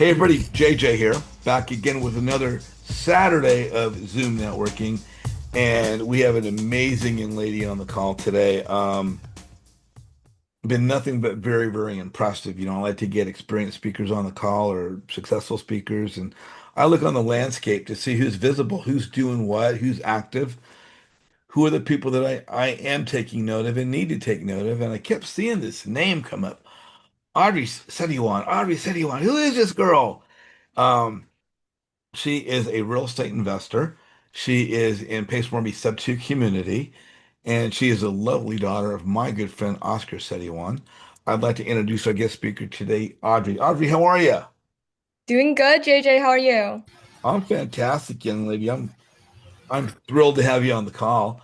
Hey everybody, JJ here, back again with another Saturday of Zoom networking, and we have an amazing young lady on the call today. Been nothing but very, very impressive. I like to get experienced speakers on the call or successful speakers, and I look on the landscape to see who's visible, who's doing what, who's active, who are the people that I am taking note of and need to take note of. And I kept seeing this name come up, Audrey Setiawan, Audrey Setiawan. Who is this girl? Um, She is a real estate investor. She is in Pace Morby Sub 2 community, and she is a lovely daughter of my good friend Oscar Setiawan. I'd like to introduce our guest speaker today, Audrey. Audrey, how are you? Doing good, JJ. How are you? I'm fantastic, young lady. I'm thrilled to have you on the call.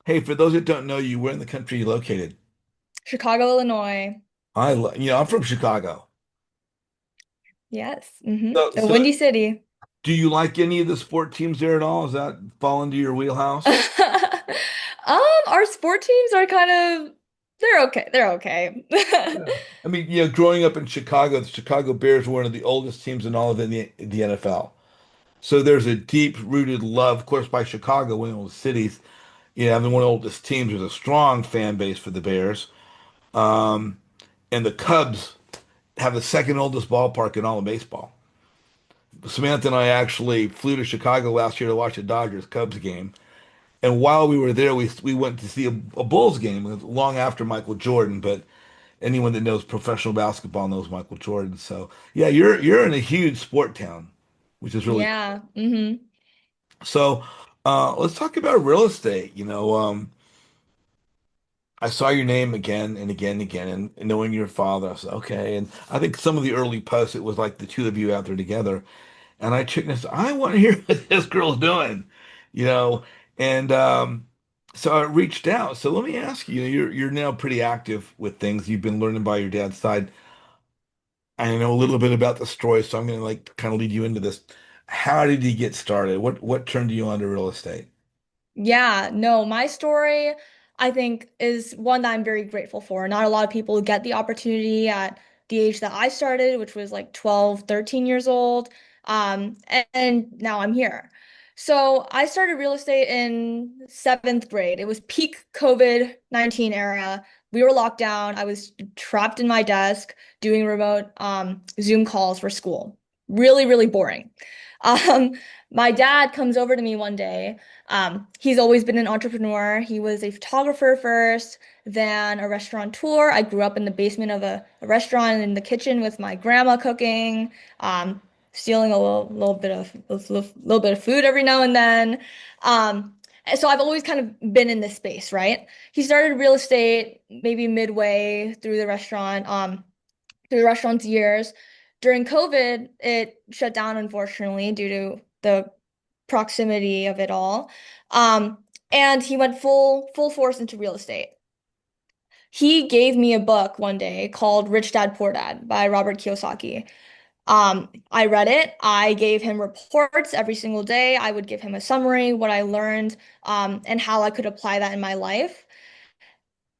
Hey, for those that don't know you, where in the country are you located? Chicago, Illinois. I'm from Chicago. Yes. A So windy city. do you like any of the sport teams there at all? Does that fall into your wheelhouse? Our sport teams are kind of they're okay. They're okay. Yeah. I mean, growing up in Chicago, the Chicago Bears were one of the oldest teams in all of the NFL. So there's a deep-rooted love, of course, by Chicago, one of the cities, having one of the oldest teams. There's a strong fan base for the Bears. Um, and the Cubs have the second oldest ballpark in all of baseball. Samantha and I actually flew to Chicago last year to watch a Dodgers Cubs game. And while we were there, we went to see a Bulls game long after Michael Jordan, but anyone that knows professional basketball knows Michael Jordan. So yeah, you're in a huge sport town, which is really cool. Yeah. So let's talk about real estate. I saw your name again and again and again, and knowing your father, I said, okay. And I think some of the early posts, it was like the two of you out there together. And I checked and I said, I want to hear what this girl's doing, you know. And so I reached out. So let me ask you, you're now pretty active with things. You've been learning by your dad's side. I know a little bit about the story, so I'm going to like kind of lead you into this. How did you get started? What turned you on to real estate? Yeah, no, my story, I think, is one that I'm very grateful for. Not a lot of people get the opportunity at the age that I started, which was like 12, 13 years old. And now I'm here. So I started real estate in seventh grade. It was peak COVID-19 era. We were locked down. I was trapped in my desk doing remote Zoom calls for school. Really, really boring. Um, my dad comes over to me one day. He's always been an entrepreneur. He was a photographer first, then a restaurateur. I grew up in the basement of a restaurant in the kitchen with my grandma cooking, stealing a little bit of food every now and then. And so I've always kind of been in this space, right? He started real estate maybe midway through the restaurant's years. During COVID, it shut down, unfortunately, due to the proximity of it all. Um, and he went full force into real estate. He gave me a book one day called Rich Dad Poor Dad by Robert Kiyosaki. I read it. I gave him reports every single day. I would give him a summary, what I learned, and how I could apply that in my life.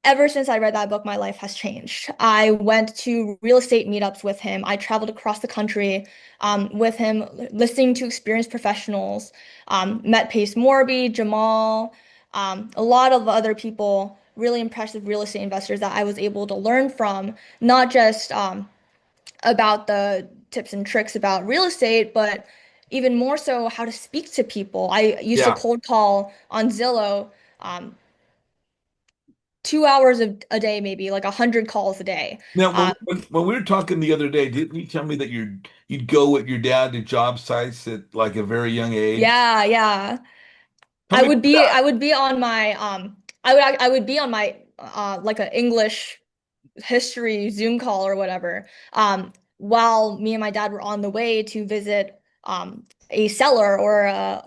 Ever since I read that book, my life has changed. I went to real estate meetups with him. I traveled across the country with him, listening to experienced professionals. Met Pace Morby, Jamal, a lot of other people, really impressive real estate investors that I was able to learn from, not just about the tips and tricks about real estate, but even more so how to speak to people. I used to Yeah. cold call on Zillow. Um, 2 hours a day, maybe like 100 calls a day. Now, Um, when we were talking the other day, didn't you tell me that you'd go with your dad to job sites at like a very young age? yeah, yeah. Tell me about that. I would be on my I would be on my like an English history Zoom call or whatever. While me and my dad were on the way to visit a seller or a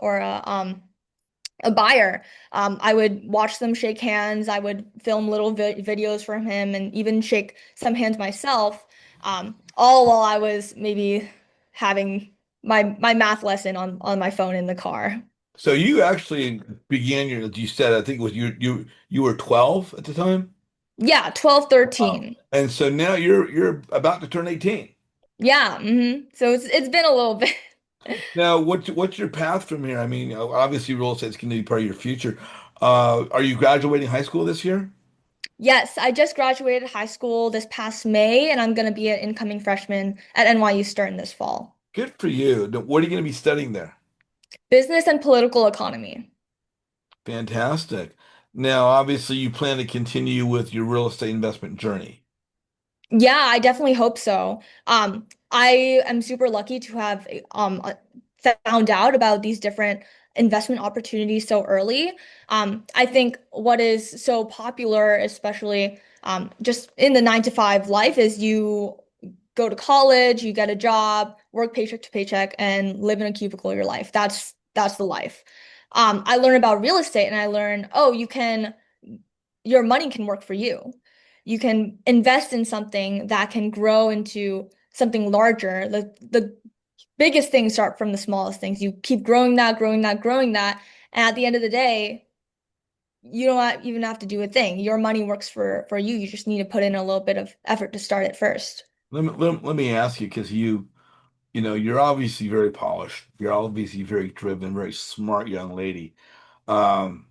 buyer. I would watch them shake hands. I would film little videos from him and even shake some hands myself, all while I was maybe having my math lesson on my phone in the car. So you actually began you said, I think it was you were 12 at the time? Yeah, 12, Wow. 13. And so now you're about to turn 18. Yeah, so it's been a little bit. Now, what's your path from here? I mean, obviously, real estate is going to be part of your future. Are you graduating high school this year? Yes, I just graduated high school this past May, and I'm gonna be an incoming freshman at NYU starting this fall. Good for you. Now, what are you going to be studying there? Business and political economy. Fantastic. Now, obviously, you plan to continue with your real estate investment journey. Yeah, I definitely hope so. I am super lucky to have found out about these different investment opportunities so early. I think what is so popular, especially just in the 9 to 5 life, is you go to college, you get a job, work paycheck to paycheck, and live in a cubicle your life. That's the life. I learned about real estate, and I learned, oh, your money can work for you. You can invest in something that can grow into something larger. The biggest things start from the smallest things. You keep growing that, growing that, growing that, and at the end of the day, you don't even have to do a thing. Your money works for you. You just need to put in a little bit of effort to start it first. Let me ask you, because you're obviously very polished. You're obviously very driven, very smart young lady. Um,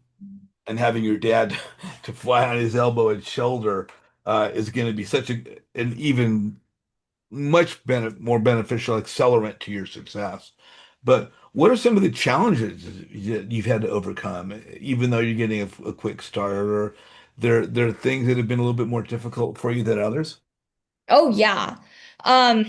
and having your dad to fly on his elbow and shoulder is going to be such an even much more beneficial accelerant to your success. But what are some of the challenges that you've had to overcome, even though you're getting a quick start, or there are things that have been a little bit more difficult for you than others? Oh yeah. Um,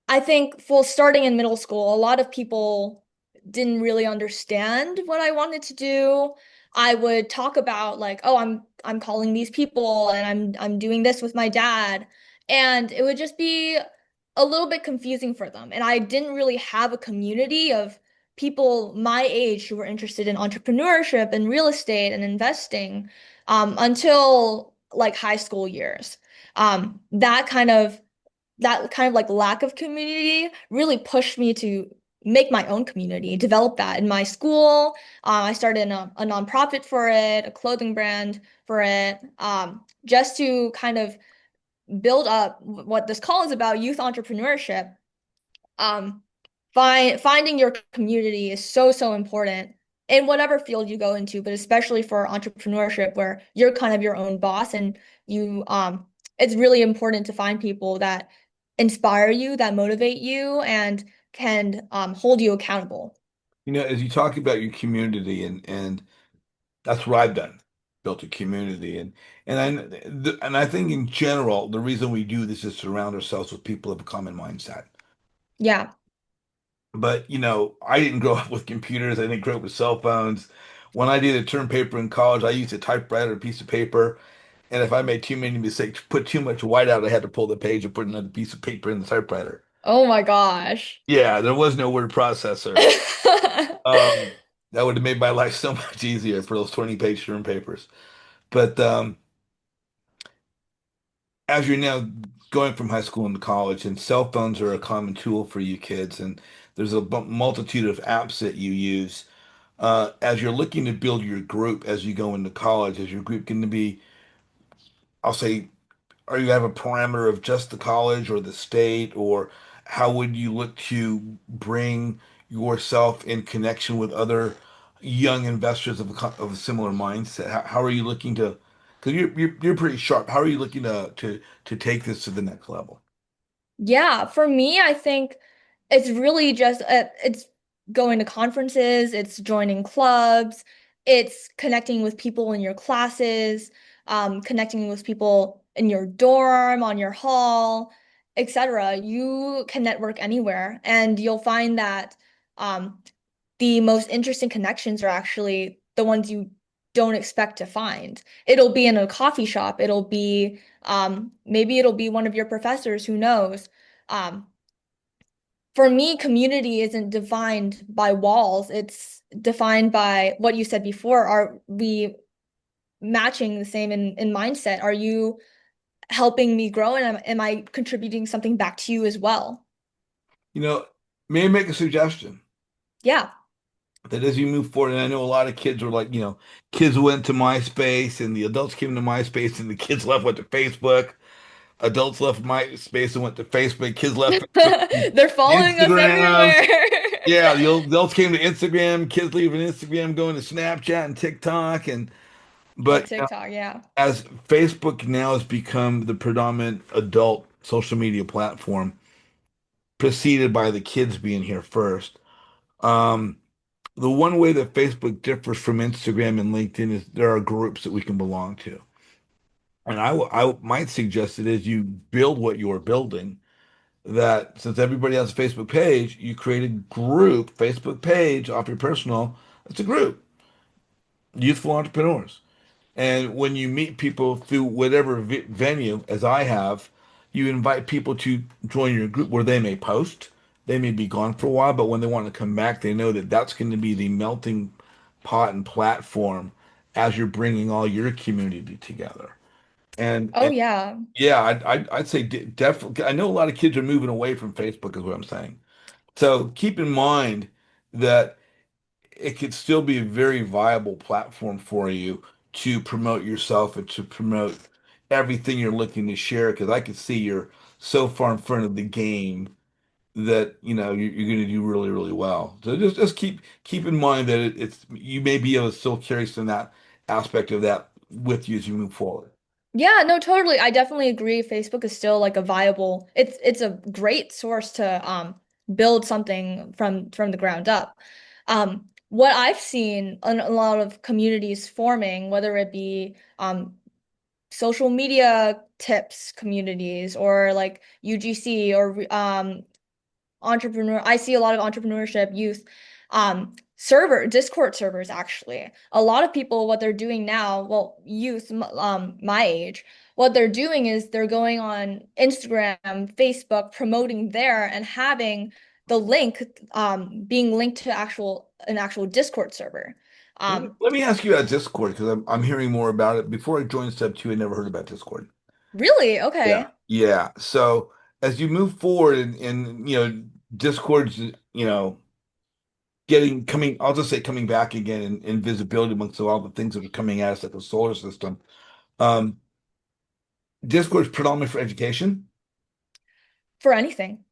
I think for starting in middle school, a lot of people didn't really understand what I wanted to do. I would talk about like, oh, I'm calling these people and I'm doing this with my dad. And it would just be a little bit confusing for them. And I didn't really have a community of people my age who were interested in entrepreneurship and real estate and investing until like high school years. Um, that kind of that kind of like lack of community really pushed me to make my own community, develop that in my school. I started a nonprofit for it, a clothing brand for it, just to kind of build up what this call is about, youth entrepreneurship. Um, finding your community is so important in whatever field you go into, but especially for entrepreneurship where you're kind of your own boss and you it's really important to find people that inspire you, that motivate you and can hold you accountable. As you talk about your community, and that's what I've done, built a community, and I think in general the reason we do this is to surround ourselves with people of a common mindset. Yeah. But I didn't grow up with computers. I didn't grow up with cell phones. When I did a term paper in college, I used a typewriter, a piece of paper, and if I made too many mistakes, put too much white out, I had to pull the page and put another piece of paper in the typewriter. Oh my gosh. Yeah, there was no word processor. Um, that would have made my life so much easier for those 20-page term papers. But as you're now going from high school into college, and cell phones are a common tool for you kids, and there's a multitude of apps that you use. As you're looking to build your group as you go into college, is your group going to be, I'll say, are you have a parameter of just the college or the state, or how would you look to bring yourself in connection with other young investors of a similar mindset? How are you looking to, because you're pretty sharp. How are you looking to take this to the next level? Yeah, for me, I think it's really just it's going to conferences, it's joining clubs, it's connecting with people in your classes, connecting with people in your dorm, on your hall, etc. You can network anywhere, and you'll find that um, the most interesting connections are actually the ones you don't expect to find. It'll be in a coffee shop, it'll be maybe it'll be one of your professors, who knows? Um, for me, community isn't defined by walls. It's defined by what you said before. Are we matching the same in mindset? Are you helping me grow and am I contributing something back to you as well? You know, may I make a suggestion Yeah. that as you move forward, and I know a lot of kids were like, kids went to MySpace and the adults came to MySpace and the kids left went to Facebook. Adults left MySpace and went to Facebook. Kids left Facebook, They're following us Instagram. everywhere. Yeah, the adults came to Instagram. Kids leaving Instagram, going to Snapchat and TikTok, and Oh, but TikTok, yeah. as Facebook now has become the predominant adult social media platform, preceded by the kids being here first. Um, the one way that Facebook differs from Instagram and LinkedIn is there are groups that we can belong to. And I might suggest it is you build what you're building. That since everybody has a Facebook page, you create a group, Facebook page off your personal. It's a group, youthful entrepreneurs. And when you meet people through whatever venue, as I have, you invite people to join your group where they may post. They may be gone for a while, but when they want to come back, they know that that's going to be the melting pot and platform as you're bringing all your community together. Oh, And yeah. yeah, I'd say definitely. I know a lot of kids are moving away from Facebook, is what I'm saying. So keep in mind that it could still be a very viable platform for you to promote yourself and to promote everything you're looking to share. Because I could see you're so far in front of the game that you're going to do really, really well. So just keep in mind that it's you may be able to still carry some of that aspect of that with you as you move forward. Yeah, no, totally. I definitely agree. Facebook is still like a viable, it's a great source to build something from the ground up. What I've seen in a lot of communities forming, whether it be social media tips communities or like UGC or I see a lot of entrepreneurship youth Discord servers actually. A lot of people what they're doing now, well, youth my age, what they're doing is they're going on Instagram, Facebook, promoting there and having the link being linked to an actual Discord server. Let me, Um let me ask you about Discord because I'm hearing more about it. Before I joined Step 2, I never heard about Discord. Really? Yeah. Okay. Yeah. So as you move forward and Discord's, coming, I'll just say coming back again in visibility amongst all the things that are coming at us like the solar system. Um, Discord's predominantly for education. For anything.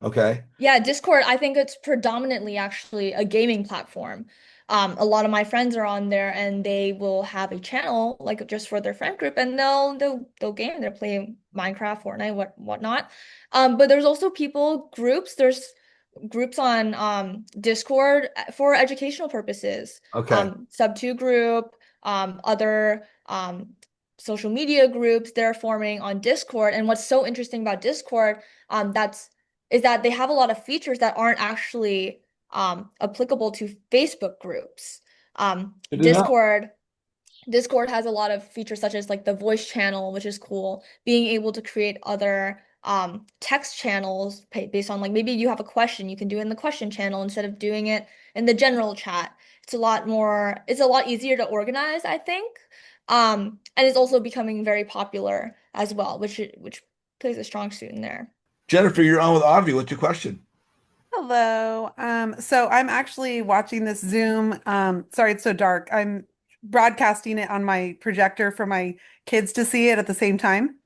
Okay. Yeah, Discord, I think it's predominantly actually a gaming platform. A lot of my friends are on there and they will have a channel like just for their friend group and they'll game, they'll play Minecraft, Fortnite, whatnot. But there's also there's groups on Discord for educational purposes. Okay. Sub2 group, other social media groups they're forming on Discord. And what's so interesting about Discord, that's is that they have a lot of features that aren't actually applicable to Facebook groups. Good to know. Discord has a lot of features such as like the voice channel, which is cool. Being able to create other text channels based on like maybe you have a question, you can do it in the question channel instead of doing it in the general chat. It's a lot easier to organize, I think. And it's also becoming very popular as well, which plays a strong suit in there. Jennifer, you're on with Audrey. What's your question? Hello. So I'm actually watching this Zoom. Sorry, it's so dark. I'm broadcasting it on my projector for my kids to see it at the same time.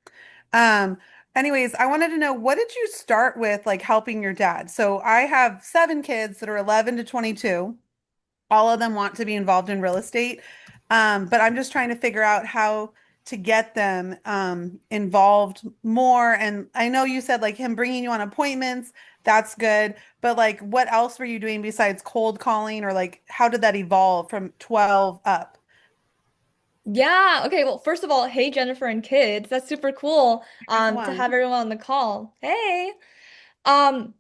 Um, Anyways, I wanted to know what did you start with, like helping your dad? So I have seven kids that are 11 to 22. All of them want to be involved in real estate. But I'm just trying to figure out how to get them involved more. And I know you said like him bringing you on appointments, that's good. But like, what else were you doing besides cold calling, or like, how did that evolve from 12 up? Yeah, okay. Well, first of all, hey Jennifer and kids. That's super cool There's to one. have everyone on the call. Hey. Um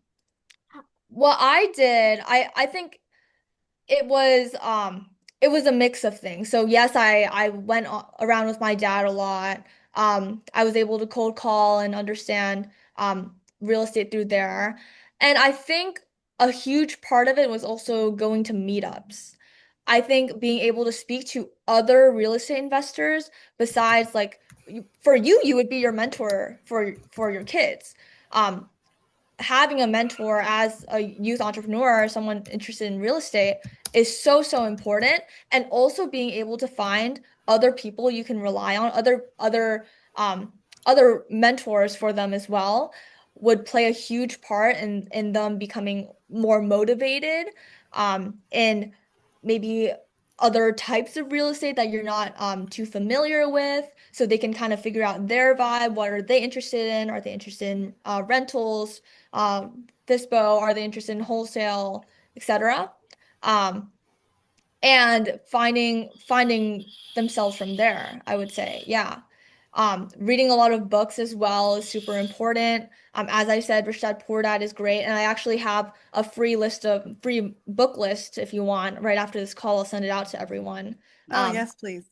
what I did, I think it was a mix of things. So yes, I went around with my dad a lot. I was able to cold call and understand real estate through there. And I think a huge part of it was also going to meetups. I think being able to speak to other real estate investors besides like for you, you would be your mentor for your kids. Um, Having a mentor as a youth entrepreneur or someone interested in real estate is so important, and also being able to find other people you can rely on, other other mentors for them as well would play a huge part in them becoming more motivated in maybe other types of real estate that you're not too familiar with, so they can kind of figure out their vibe. What are they interested in? Are they interested in rentals, FISBO? Are they interested in wholesale, etc.? Um, and finding themselves from there, I would say. Yeah. Reading a lot of books as well is super important. As I said, Rich Dad Poor Dad is great, and I actually have a free book list if you want. Right after this call, I'll send it out to everyone. Oh, Um, yes, please.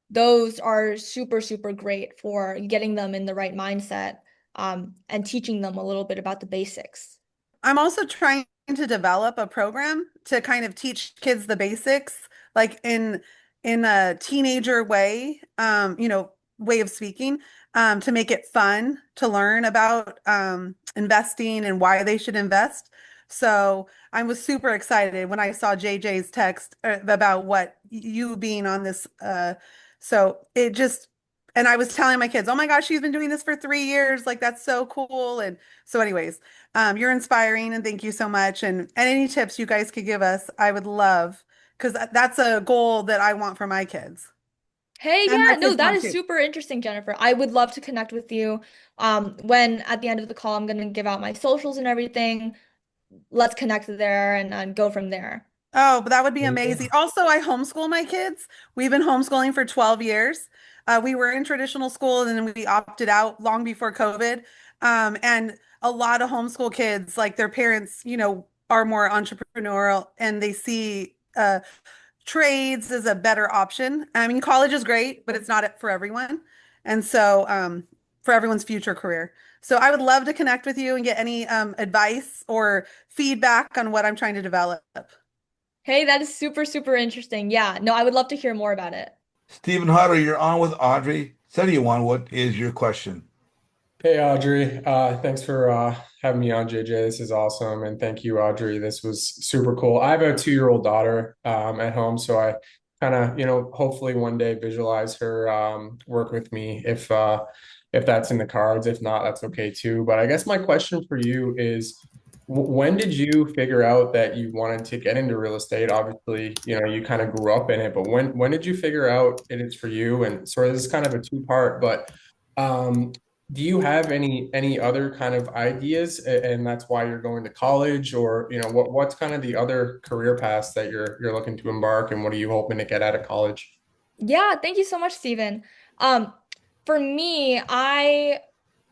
those are super, super great for getting them in the right mindset, and teaching them a little bit about the basics. I'm also trying to develop a program to kind of teach kids the basics, like in a teenager way, way of speaking, to make it fun to learn about investing and why they should invest. So I was super excited when I saw JJ's text about what you being on this. So it just, and I was telling my kids, oh my gosh, she's been doing this for 3 years. Like that's so cool. And so, anyways. You're inspiring and thank you so much. And any tips you guys could give us, I would love because that's a goal that I want for my kids Hey, and my yeah, no, kids that want is too. super interesting, Jennifer. I would love to connect with you. When at the end of the call, I'm going to give out my socials and everything. Let's connect there and go from there. Oh, but that would be amazing. Yeah. Also, I homeschool my kids. We've been homeschooling for 12 years. We were in traditional school and then we opted out long before COVID. And a lot of homeschool kids, like their parents, are more entrepreneurial and they see trades is a better option. I mean, college is great, but it's not for everyone. And so, for everyone's future career. So I would love to connect with you and get any advice or feedback on what I'm trying to develop. Hey, that is super, super interesting. Yeah, no, I would love to hear more about it. Stephen Hutter, you're on with Audrey Setiawan. What is your question? Hey Audrey, thanks for having me on, JJ. This is awesome, and thank you, Audrey. This was super cool. I have a 2-year-old daughter at home, so I kind of, hopefully one day visualize her work with me if that's in the cards. If not, that's okay too. But I guess my question for you is, when did you figure out that you wanted to get into real estate? Obviously, you kind of grew up in it, but when did you figure out it is for you? And sort of this is kind of a two-part, but. Um, do you have any other kind of ideas, and that's why you're going to college, or what's kind of the other career paths that you're looking to embark, and what are you hoping to get out of college? Yeah, thank you so much, Stephen. Um, for me, I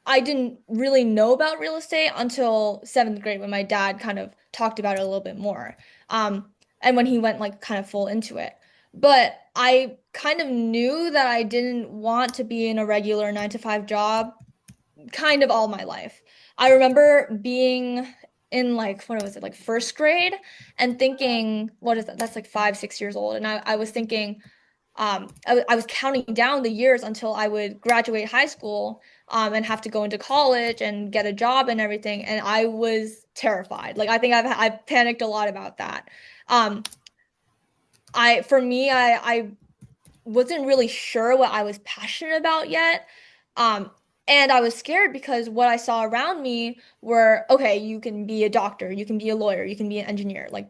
didn't really know about real estate until seventh grade when my dad kind of talked about it a little bit more. And when he went like kind of full into it. But I kind of knew that I didn't want to be in a regular 9 to 5 job kind of all my life. I remember being in like, what was it, like first grade and thinking, what is that? That's like 5, 6 years old. And I was thinking, I was counting down the years until I would graduate high school, and have to go into college and get a job and everything. And I was terrified. Like I think I've panicked a lot about that. Um, for me, I wasn't really sure what I was passionate about yet. Um, and I was scared because what I saw around me were, okay, you can be a doctor, you can be a lawyer, you can be an engineer, like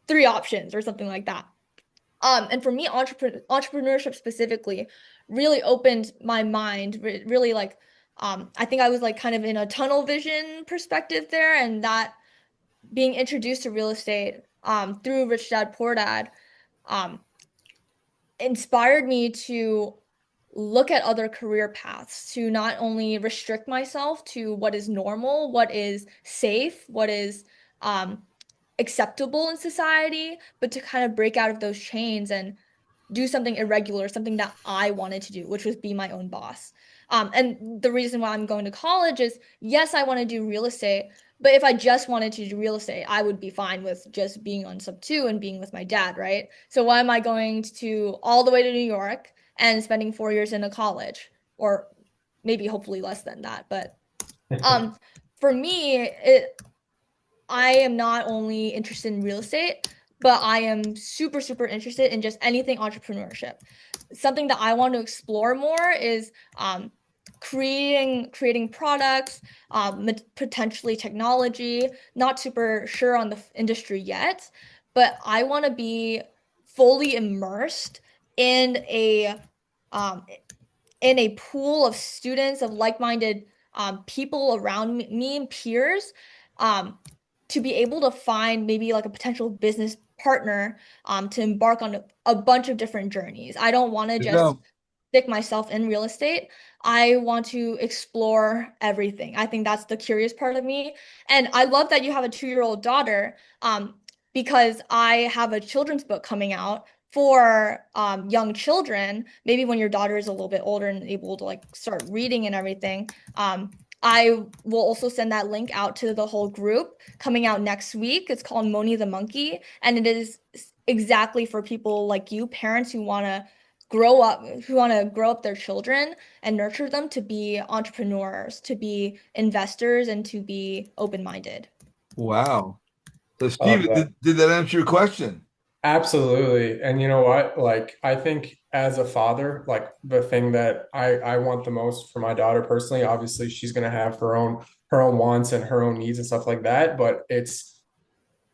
three options or something like that. And for me, entrepreneurship specifically really opened my mind, really like, I think I was like kind of in a tunnel vision perspective there, and that being introduced to real estate, through Rich Dad Poor Dad, um, inspired me to look at other career paths, to not only restrict myself to what is normal, what is safe, what is um, acceptable in society, but to kind of break out of those chains and do something irregular, something that I wanted to do, which was be my own boss. And the reason why I'm going to college is, yes, I want to do real estate, but if I just wanted to do real estate, I would be fine with just being on sub two and being with my dad, right? So why am I going to all the way to New York and spending 4 years in a college, or maybe hopefully less than that? But um, for me, I am not only interested in real estate, but I am super, super interested in just anything entrepreneurship. Something that I want to explore more is creating products, potentially technology. Not super sure on the industry yet, but I want to be fully immersed in a um, in a pool of students of like-minded people around me and peers, um, to be able to find maybe like a potential business partner, to embark on a bunch of different journeys. I don't want to You just know, stick myself in real estate. I want to explore everything. I think that's the curious part of me. And I love that you have a 2-year-old daughter, because I have a children's book coming out for young children. Maybe when your daughter is a little bit older and able to like start reading and everything. I will also send that link out to the whole group, coming out next week. It's called Moni the Monkey, and it is exactly for people like you, parents who want to grow up their children and nurture them to be entrepreneurs, to be investors, and to be open-minded. wow. So, I love Steven, that. did that answer your question? Absolutely. And you know what? Like, I think as a father, like the thing that I want the most for my daughter personally, obviously she's going to have her own wants and her own needs and stuff like that, but it's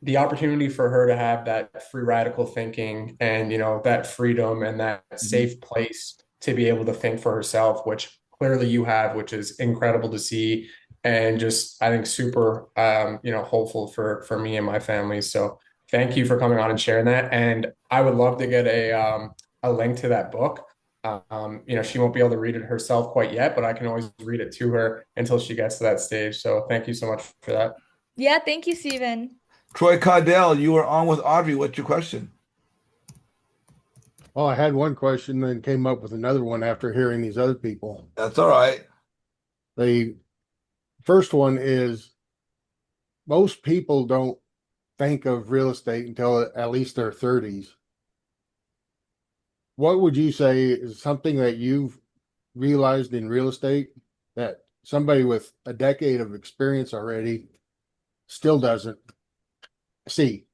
the opportunity for her to have that free radical thinking and, you know, that freedom and that Mhm. safe place to be able to think for herself, which clearly you have, which is incredible to see. And just, I think super, you know, hopeful for me and my family. So thank you for coming on and sharing that. And I would love to get a link to that book. You know, she won't be able to read it herself quite yet, but I can always read it to her until she gets to that stage. So thank you so much for that. Yeah, thank you, Stephen. Troy Caudell, you were on with Audrey. What's your question? Oh, I had one question, then came up with another one after hearing these other people. That's all right. The first one is most people don't think of real estate until at least their 30s. What would you say is something that you've realized in real estate that somebody with a decade of experience already still doesn't see?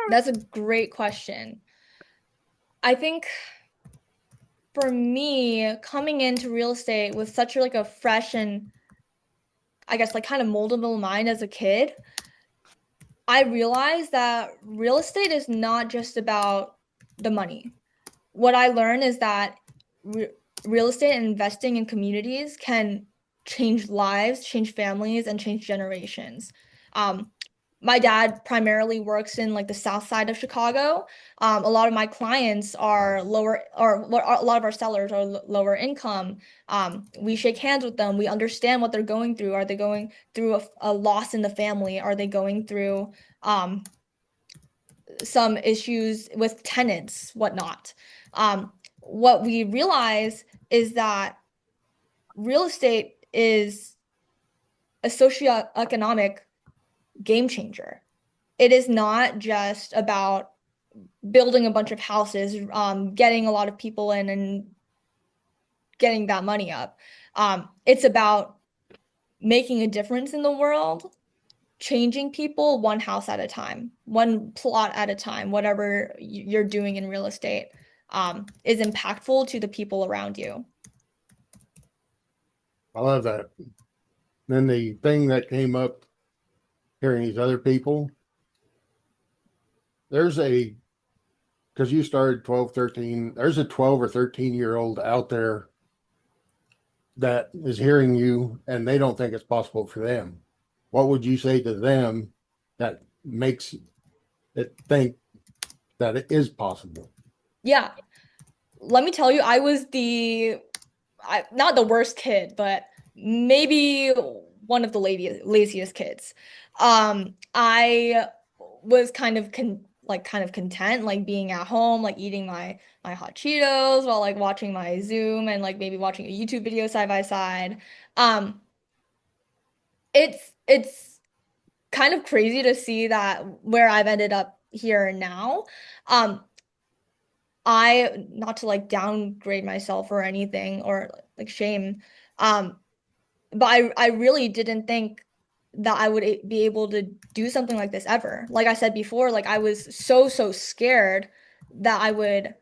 That's a great question. I think for me, coming into real estate with such like a fresh and I guess like kind of moldable mind as a kid, I realized that real estate is not just about the money. What I learned is that re real estate and investing in communities can change lives, change families, and change generations. Um, my dad primarily works in like the south side of Chicago. A lot of my clients are a lot of our sellers are lower income. We shake hands with them. We understand what they're going through. Are they going through a loss in the family? Are they going through um, some issues with tenants, whatnot? What we realize is that real estate is a socioeconomic game changer. It is not just about building a bunch of houses, getting a lot of people in and getting that money up. It's about making a difference in the world, changing people one house at a time, one plot at a time, whatever you're doing in real estate, is impactful to the people around you. I love that. Then the thing that came up hearing these other people, there's a, because you started 12, 13, there's a 12 or 13-year-old out there that is hearing you and they don't think it's possible for them. What would you say to them that makes it think that it is possible? Yeah, let me tell you, I was not the worst kid, but maybe one of the laziest kids. I was kind of content, like being at home, like eating my hot Cheetos while like watching my Zoom and like maybe watching a YouTube video side by side. Um, it's kind of crazy to see that where I've ended up here now. Um, I not to like downgrade myself or anything or like shame, um, but I really didn't think that I would be able to do something like this ever. Like I said before, like I was so scared that I would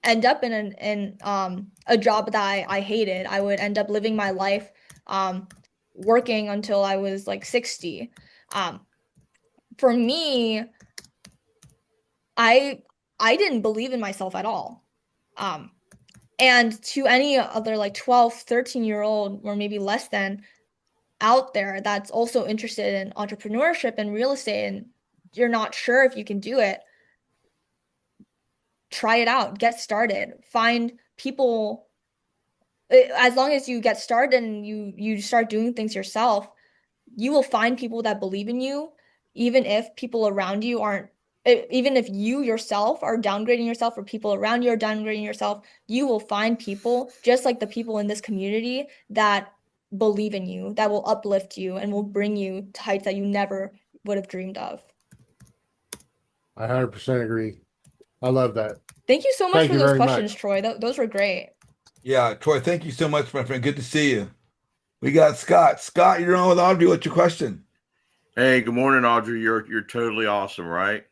end up in a job that I hated. I would end up living my life working until I was like 60. Um, for me, I I didn't believe in myself at all. Um, and to any other like 12, 13-year-old or maybe less than out there that's also interested in entrepreneurship and real estate and you're not sure if you can do it, try it out, get started, find people. As long as you get started and you start doing things yourself, you will find people that believe in you, even if people around you aren't, even if you yourself are downgrading yourself or people around you are downgrading yourself, you will find people just like the people in this community that believe in you, that will uplift you and will bring you to heights that you never would have dreamed of. I 100% agree. I love that. Thank you so much Thank for you those very questions, much. Troy. Those were great. Yeah, Troy, thank you so much, my friend. Good to see you. We got Scott. Scott, you're on with Audrey. What's your question? Hey, good morning, Audrey. You're totally awesome, right?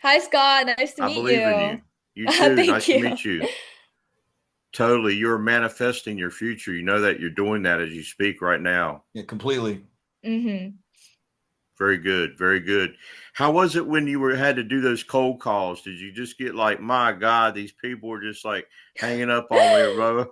Hi, Scott. Nice to I meet believe in you. you. You too. Thank Nice to you. meet you. Totally. You're manifesting your future. You know that you're doing that as you speak right now. Yeah, completely. Hmm. Very good. Very good. How was it when you had to do those cold calls? Did you just get like, my God, these people are just like hanging up on me?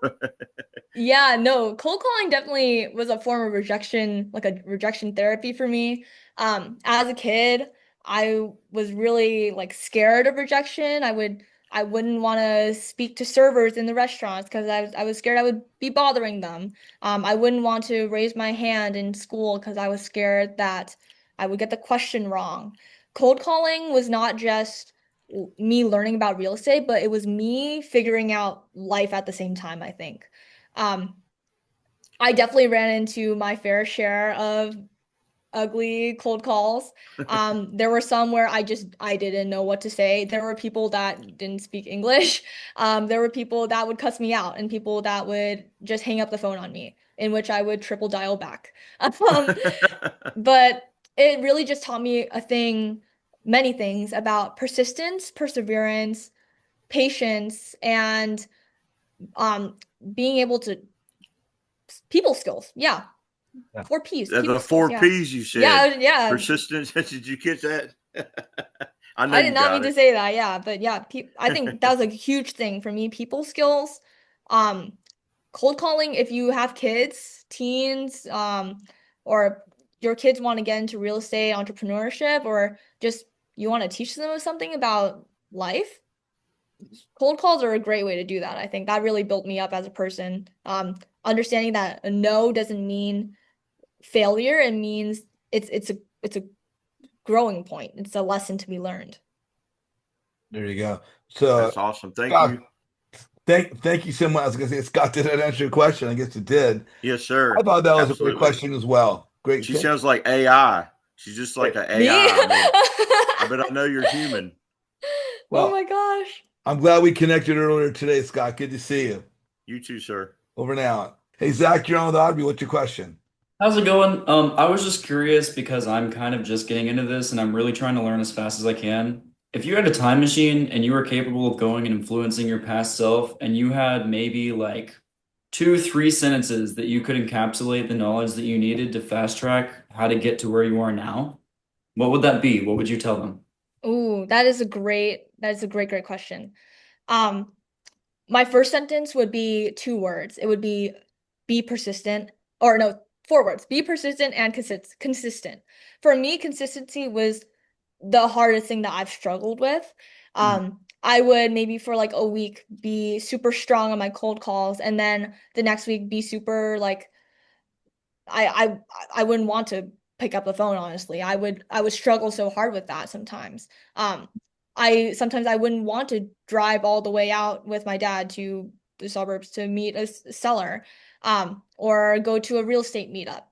Yeah, no, cold calling definitely was a form of rejection, like a rejection therapy for me. As a kid, I was really like scared of rejection. I wouldn't want to speak to servers in the restaurants because I was scared I would be bothering them. I wouldn't want to raise my hand in school because I was scared that I would get the question wrong. Cold calling was not just me learning about real estate, but it was me figuring out life at the same time, I think. Um, I definitely ran into my fair share of ugly cold calls. There were some where I didn't know what to say. There were people that didn't speak English. There were people that would cuss me out and people that would just hang up the phone on me, in which I would triple dial back. Um, but it really just taught me many things about persistence, perseverance, patience, and um, being able to people skills. Yeah. Yeah. 4 Ps, The people skills. four Yeah. P's you Yeah. said. Yeah. Persistence. Did you get that? I know I did you not mean got to it. say that. Yeah. But yeah, I think that was a huge thing for me. People skills. Um, Cold calling, if you have kids, teens, or your kids want to get into real estate, entrepreneurship, or just you want to teach them something about life, cold calls are a great way to do that. I think that really built me up as a person. Understanding that a no doesn't mean failure. It means it's a growing point. It's a lesson to be learned. There you go. So, That's awesome. Thank Scott, you. thank you so much. I was gonna say, Scott, did that answer your question? I guess it did. Yes, I sir. thought that was a great Absolutely. question as well. Great. She Thank sounds like AI. She's just like an Me? AI. I mean, I bet I know you're human. Oh Well, my gosh. I'm glad we connected earlier today, Scott. Good to see you. You too, sir. Over and out. Hey, Zach, you're on with Audrey. What's your question? How's it going? I was just curious because I'm kind of just getting into this and I'm really trying to learn as fast as I can. If you had a time machine and you were capable of going and influencing your past self, and you had maybe like two, three sentences that you could encapsulate the knowledge that you needed to fast track how to get to where you are now, what would that be? What would you tell them? Ooh, that is a great question. Um, my first sentence would be 2 words. It would be persistent, or no, 4 words. Be persistent and consistent. For me, consistency was the hardest thing that I've struggled with. I would maybe for like a week be super strong on my cold calls, and then the next week be super like I I I wouldn't want to pick up the phone, honestly. I would struggle so hard with that sometimes. Um, I sometimes I wouldn't want to drive all the way out with my dad to the suburbs to meet a seller, or go to a real estate meetup.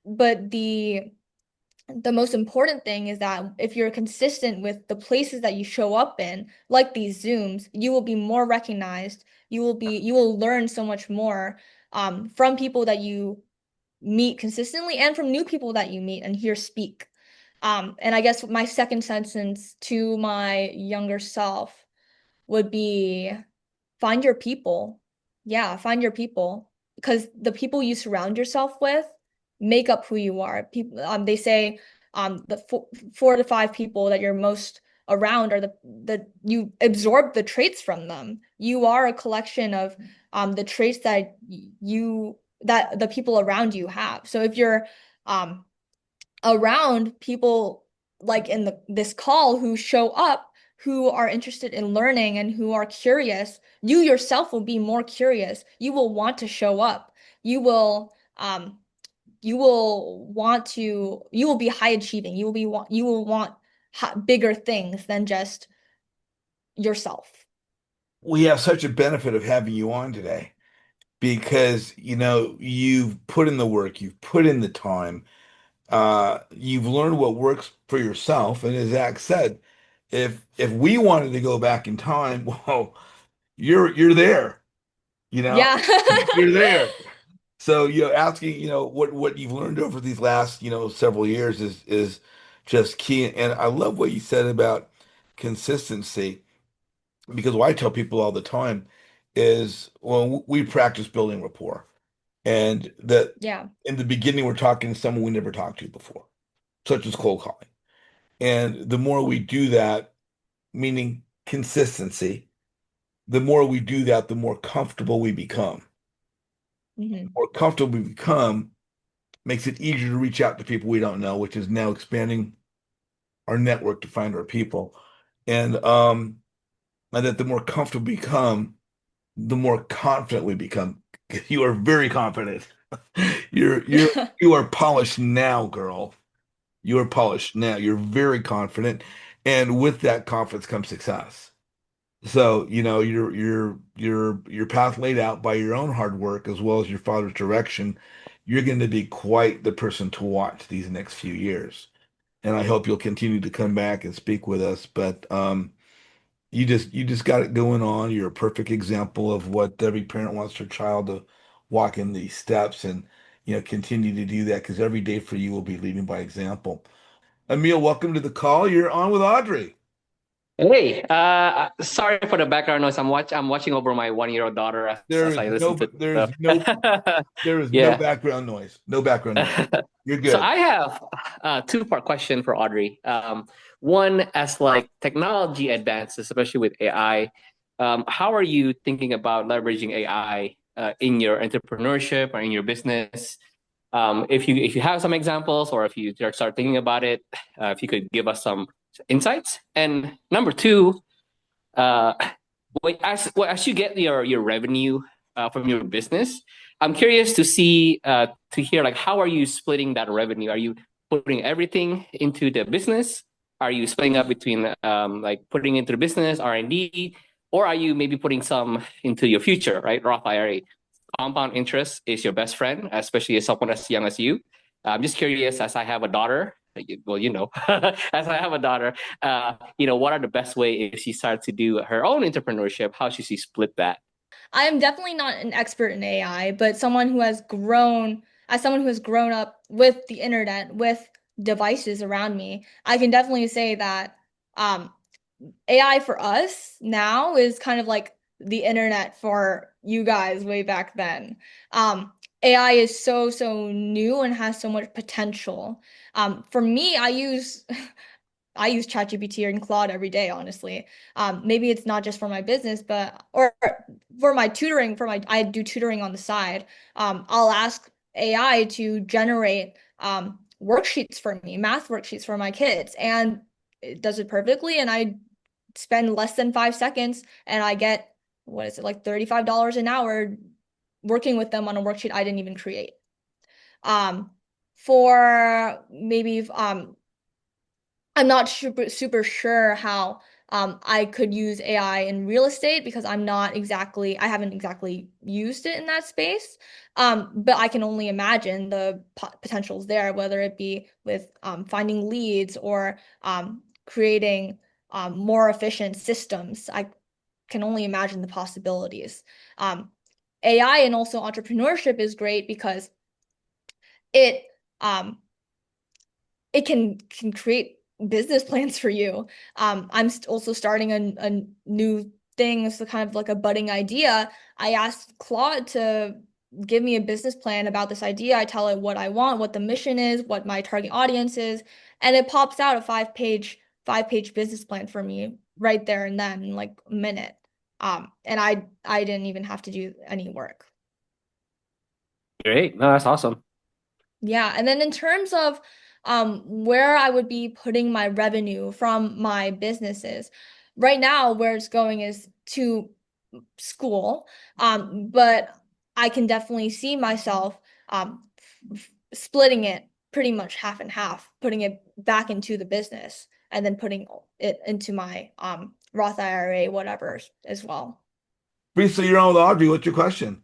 But the most important thing is that if you're consistent with the places that you show up in, like these Zooms, you will be more recognized. You will learn so much more from people that you meet consistently and from new people that you meet and hear speak. And I guess my second sentence to my younger self would be find your people. Yeah, find your people because the people you surround yourself with make up who you are. People, they say the 4 to 5 people that you're most around are the you absorb the traits from them. You are a collection of the traits that the people around you have. So if you're um around people like in this call who show up, who are interested in learning and who are curious, you yourself will be more curious. You will want to show up. You will be high achieving. You will want bigger things than just yourself. We have such a benefit of having you on today because, you've put in the work, you've put in the time, you've learned what works for yourself. And as Zach said, if we wanted to go back in time, well, you're there, you know, Yeah. you're there. So, asking, what you've learned over these last, several years is just key. And I love what you said about consistency because what I tell people all the time is, well, we practice building rapport, and that Yeah. in the beginning we're talking to someone we never talked to before, such as cold calling. And the more we do that, meaning consistency, the more we do that, the more comfortable we become. The Hmm. more comfortable we become makes it easier to reach out to people we don't know, which is now expanding our network to find our people. And that the more comfortable we become, the more confident we become. You are very confident. You are polished now, girl. You are polished now. You're very confident, and with that confidence comes success. So, your path laid out by your own hard work as well as your father's direction. You're going to be quite the person to watch these next few years. And I hope you'll continue to come back and speak with us. But you just got it going on. You're a perfect example of what every parent wants their child to walk in these steps and continue to do that because every day for you will be leading by example. Emil, welcome to the call. You're on with Audrey. Hey, sorry for the background noise. I'm watching over my 1-year-old daughter There as is I no listen to there is no stuff. there is no Yeah. background noise. No background noise. You're So good. I have a two-part question for Audrey. One, as like technology advances, especially with AI, how are you thinking about leveraging AI in your entrepreneurship or in your business? If you have some examples or if you start thinking about it, if you could give us some insights. And number two, uh, as you get your revenue from your business, I'm curious to hear like how are you splitting that revenue? Are you putting everything into the business? Are you splitting up between like putting into the business R&D, or are you maybe putting some into your future, right? Roth IRA. Compound interest is your best friend, especially as someone as young as you. I'm just curious, as I have a daughter. Well, as I have a daughter, what are the best way if she starts to do her own entrepreneurship? How should she split that? I am definitely not an expert in AI, but someone who has grown up with the internet, with devices around me, I can definitely say that um, AI for us now is kind of like the internet for you guys way back then. AI is so new and has so much potential. For me, I use ChatGPT and Claude every day, honestly. Maybe it's not just for my business, but or for my tutoring, I do tutoring on the side. I'll ask AI to generate worksheets for me, math worksheets for my kids, and it does it perfectly. And I spend less than 5 seconds, and I get what is it like $35 an hour working with them on a worksheet I didn't even create. Um, for maybe I'm not super sure how I could use AI in real estate because I haven't exactly used it in that space. But I can only imagine the potentials there, whether it be with finding leads or creating more efficient systems. I can only imagine the possibilities. Um, AI and also entrepreneurship is great because it um, it can create business plans for you. I'm also starting a new thing is kind of like a budding idea, I asked Claude to give me a business plan about this idea. I tell it what I want, what the mission is, what my target audience is, and it pops out a five page business plan for me right there and then in like a minute. And I didn't even have to do any work. Great. No, that's awesome. Yeah, and then in terms of where I would be putting my revenue from my businesses, right now where it's going is to school. But I can definitely see myself splitting it pretty much half and half, putting it back into the business and then putting it into my Roth IRA, whatever as well. Lisa, you're on with Audrey. What's your question?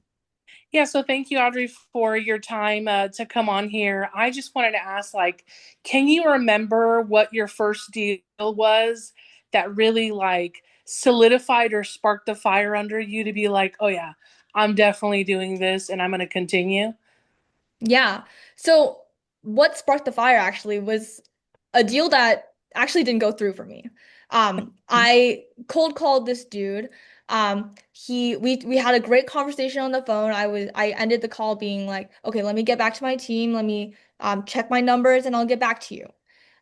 Yeah, so thank you, Audrey, for your time to come on here. I just wanted to ask, like, can you remember what your first deal was that really like solidified or sparked the fire under you to be like, oh yeah, I'm definitely doing this and I'm going to continue? Yeah. So what sparked the fire actually was a deal that actually didn't go through for me. I cold called this dude. We had a great conversation on the phone. I ended the call being like, okay, let me get back to my team. Let me check my numbers and I'll get back to you.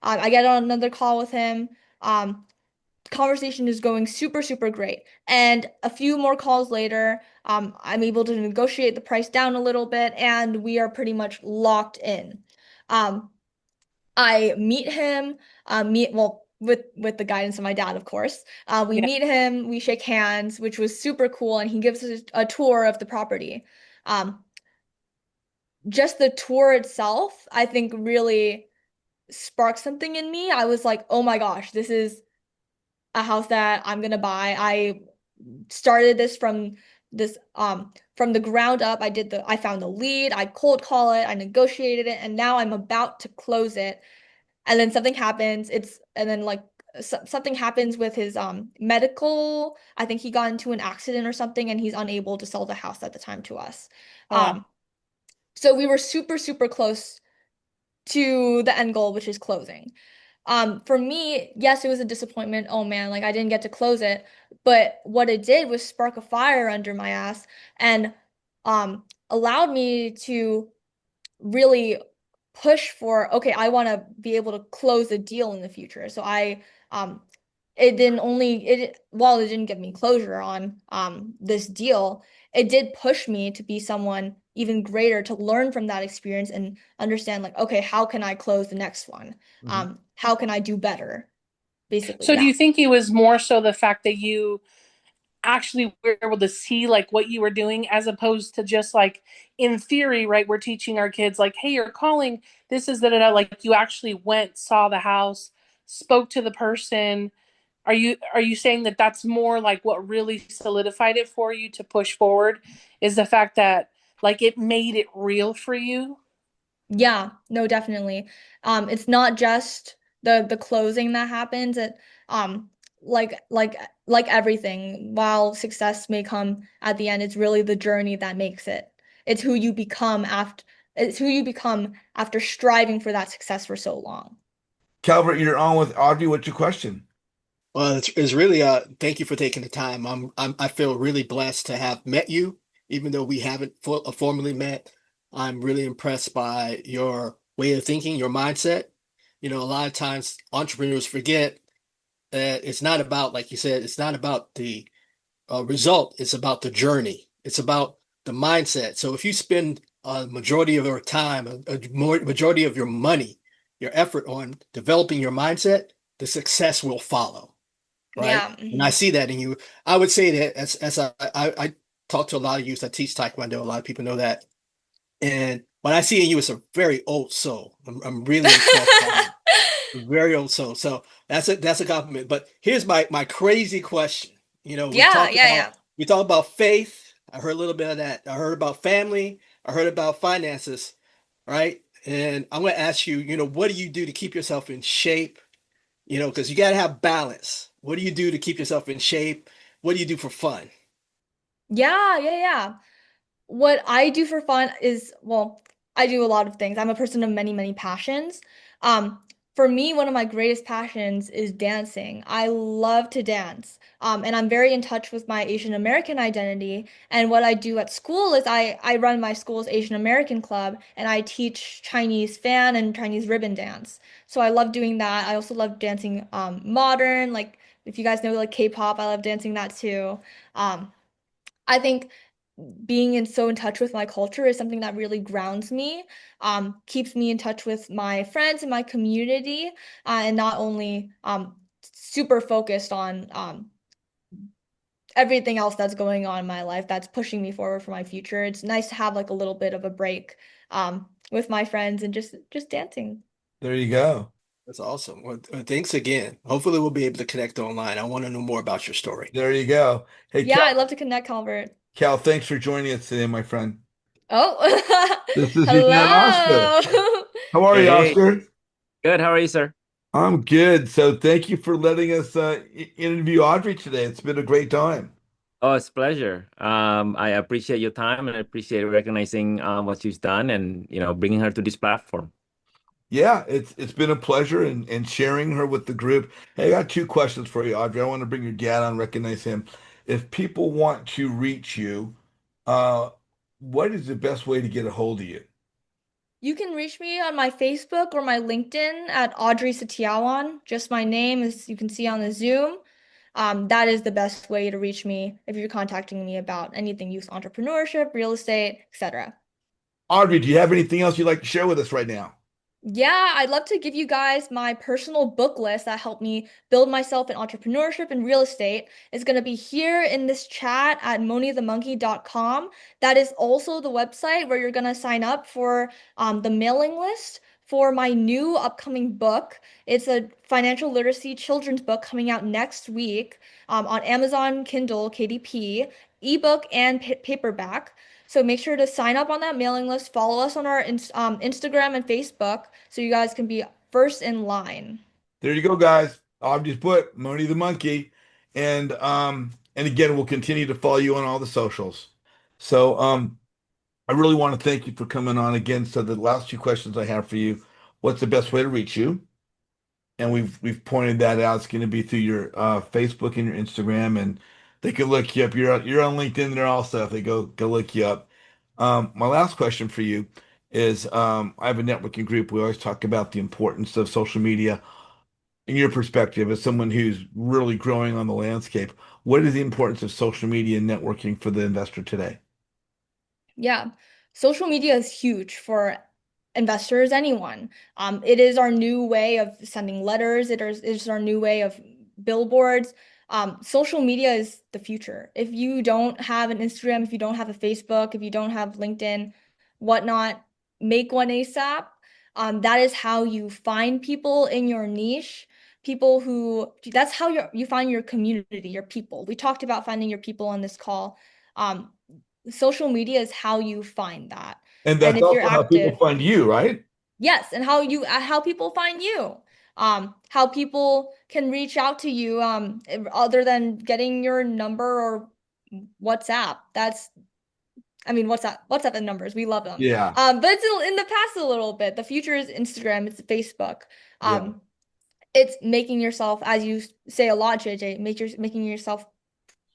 I get on another call with him. Conversation is going super, super great. And a few more calls later, I'm able to negotiate the price down a little bit, and we are pretty much locked in. Um, I meet him, with the guidance of my dad, of course. We Yeah. meet him, we shake hands, which was super cool, and he gives us a tour of the property. Um, just the tour itself, I think, really sparked something in me. I was like, oh my gosh, this is a house that I'm gonna buy. I started this from the ground up. I found the lead, I cold call it, I negotiated it, and now I'm about to close it. And then something happens. And then like something happens with his medical. I think he got into an accident or something and he's unable to sell the house at the time to us. Oh, wow. So we were super, super close to the end goal, which is closing. For me, yes, it was a disappointment. Oh man, like I didn't get to close it. But what it did was spark a fire under my ass and allowed me to really push for, okay, I want to be able to close a deal in the future. So um while it didn't give me closure on this deal, it did push me to be someone even greater, to learn from that experience and understand like, okay, how can I close the next one? How can I do better? Basically, So do yeah. you think it was more so the fact that you actually were able to see like what you were doing as opposed to just like in theory, right? We're teaching our kids like, hey, you're calling, this is da like you actually went, saw the house, spoke to the person. Are you saying that that's more like what really solidified it for you to push forward is the fact that like it made it real for you? Yeah, no, definitely. It's not just the closing that happens. It um like like like everything, while success may come at the end, it's really the journey that makes it. It's who you become after striving for that success for so long. Calvert, you're on with Audrey. What's your question? Well, it's really thank you for taking the time. I feel really blessed to have met you, even though we haven't formally met. I'm really impressed by your way of thinking, your mindset. You know, a lot of times entrepreneurs forget that it's not about, like you said, it's not about the result. It's about the journey. It's about the mindset. So if you spend a majority of your time, majority of your money, your effort on developing your mindset, the success will follow, right? Yeah. And I see that in you. I would say that as I talk to a lot of youth. I teach Taekwondo. A lot of people know that. And what I see in you is a very old soul. I'm really impressed by you. A very old soul. So that's a compliment. But here's my crazy question. You know, Yeah, yeah. we talk about faith. I heard a little bit of that. I heard about family. I heard about finances, right? And I'm going to ask you, you know, what do you do to keep yourself in shape? You know, because you got to have balance. What do you do to keep yourself in shape? What do you do for fun? Yeah, yeah, yeah. What I do for fun is, well, I do a lot of things. I'm a person of many, many passions. Um, for me, one of my greatest passions is dancing. I love to dance. And I'm very in touch with my Asian American identity. And what I do at school is I run my school's Asian American club and I teach Chinese fan and Chinese ribbon dance. So I love doing that. I also love dancing modern, like if you guys know like K-pop, I love dancing that too. Um, I think being so in touch with my culture is something that really grounds me, keeps me in touch with my friends and my community, and not only super focused on everything else that's going on in my life that's pushing me forward for my future. It's nice to have like a little bit of a break with my friends and just dancing. There you go. That's awesome. Well, thanks again. Hopefully, we'll be able to connect online. I want to know more about your story. There you go. Hey, Yeah, I'd love to connect, Calvert. Cal, thanks for joining us today, my friend. Oh, This is your man, Oscar. hello. How are you, Hey, Oscar? good. How are you, sir? I'm good. So thank you for letting us interview Audrey today. It's been a great time. Oh, it's a pleasure. I appreciate your time and I appreciate recognizing what she's done and bringing her to this platform. Yeah, it's been a pleasure and sharing her with the group. Hey, I got two questions for you, Audrey. I want to bring your dad on, recognize him. If people want to reach you, uh, what is the best way to get a hold of you? You can reach me on my Facebook or my LinkedIn at Audrey Setiawan. Just my name, as you can see on the Zoom. That is the best way to reach me if you're contacting me about anything youth entrepreneurship, real estate, etc. Audrey, do you have anything else you'd like to share with us right now? Yeah, I'd love to give you guys my personal book list that helped me build myself in entrepreneurship and real estate. It's going to be here in this chat at monithemonkey.com. That is also the website where you're going to sign up for the mailing list for my new upcoming book. It's a financial literacy children's book coming out next week on Amazon Kindle, KDP, ebook, and paperback. So make sure to sign up on that mailing list, follow us on our Instagram and Facebook so you guys can be first in line. There you go, guys. Audrey's book, Moni the Monkey. And again, we'll continue to follow you on all the socials. So I really want to thank you for coming on again. So the last two questions I have for you, what's the best way to reach you? And we've pointed that out. It's going to be through your Facebook and your Instagram, and they can look you up. You're on LinkedIn there also. If they go look you up. My last question for you is I have a networking group. We always talk about the importance of social media. In your perspective, as someone who's really growing on the landscape, what is the importance of social media and networking for the investor today? Yeah, social media is huge for investors, anyone. It is our new way of sending letters. It is our new way of billboards. Social media is the future. If you don't have an Instagram, if you don't have a Facebook, if you don't have LinkedIn, whatnot, make one ASAP. That is how you find people in your niche. People who, that's how you find your community, your people. We talked about finding your people on this call. Um, Social media is how you find that. And And that's if you're also how people active, find you, right? yes, and how people find you. How people can reach out to you other than getting your number or WhatsApp. WhatsApp and numbers, we love them. Yeah, But it's in the past a little bit. The future is Instagram, it's Facebook. yeah. It's making yourself, as you say a lot, JJ, making yourself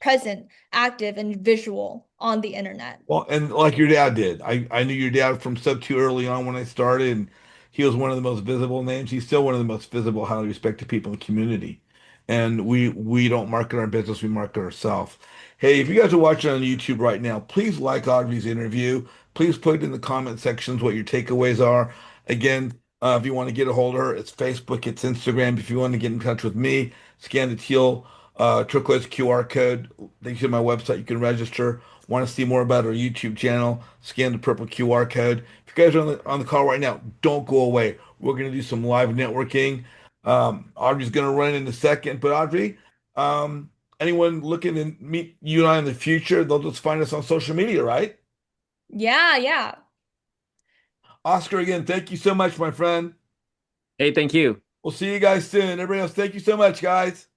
present, active, and visual on the internet. Well, and like your dad did. I knew your dad from sub two early on when I started, and he was one of the most visible names. He's still one of the most visible, highly respected people in the community. And we don't market our business, we market ourselves. Hey, if you guys are watching on YouTube right now, please like Audrey's interview. Please put in the comment sections what your takeaways are. Again, if you want to get a hold of her, it's Facebook, it's Instagram. If you want to get in touch with me, scan the teal turquoise QR code. Thanks to my website, you can register. Want to see more about our YouTube channel, scan the purple QR code. If you guys are on the call right now, don't go away. We're going to do some live networking. Audrey's going to run in a second, but Audrey, anyone looking to meet you and I in the future, they'll just find us on social media, right? Yeah. Oscar, again, thank you so much, my friend. Hey, thank you. We'll see you guys soon. Everybody else, thank you so much, guys.